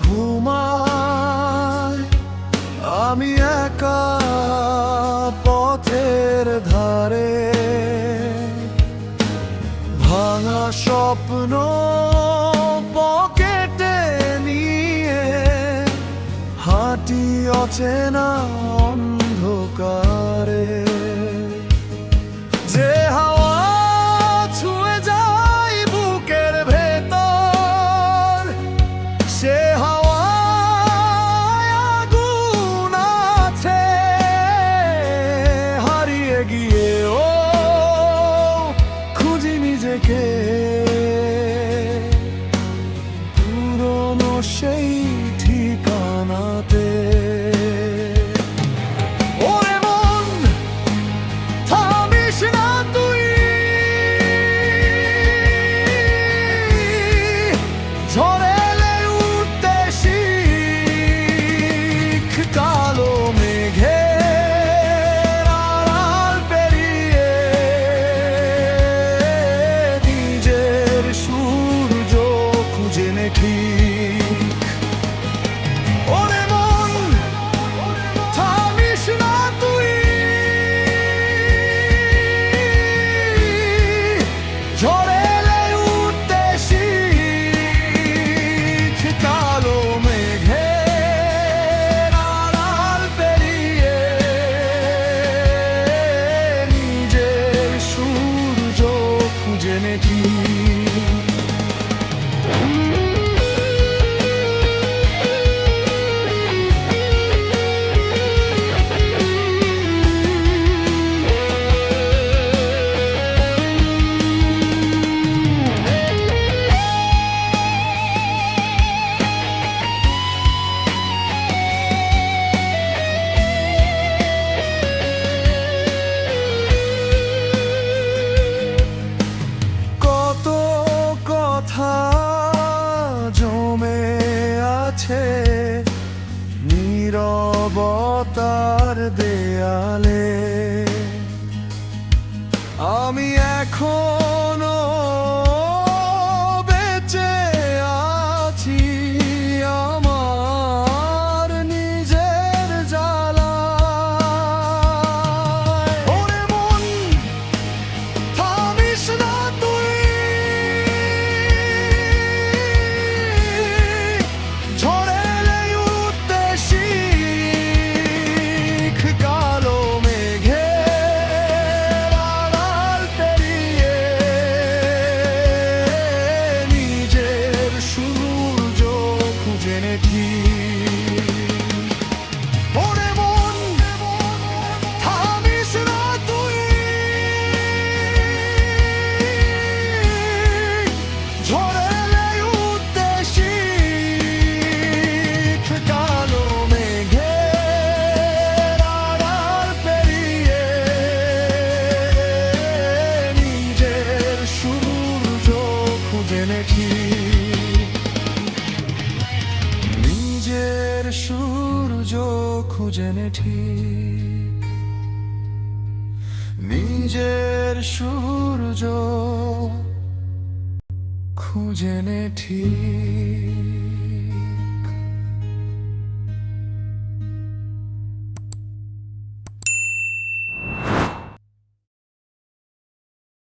ঘুমায়, আমি একা পথের ধারে। ভাঙা স্বপ্ন পকেটে নিয়ে হাঁটি অচেনা অন্ধকারে। যে হাওয়া ছুঁয়ে যায় বুকের ভেতর, সে হাওয়ায় আগুন আছে। হারিয়ে গিয়ে ও খুঁজি নিজেকে, পুরনো সেই ঠিকানাতে। জমে আছে নীরবতার দেয়ালে। আমি এখনো বেঁচে আছি আমার নিজের জ্বালায়। ওরে মন, থামিস না তুই, ঝড়ে এলে উঠতে শিখ। কালো মেঘের আড়াল পেরিয়ে নিজের সূর্য খুঁজে নে ঠিক। ওরে মন, থামিস না তুই, ঝড়ে এলে উঠতে শিখ। কালো মেঘের আড়াল পেরিয়ে নিজের সূর্য খুঁজে নে ঠিক। নিজের সূর্য খুঁজে নে ঠিক, নিজের সূর্য খুঁজে নে ঠিক।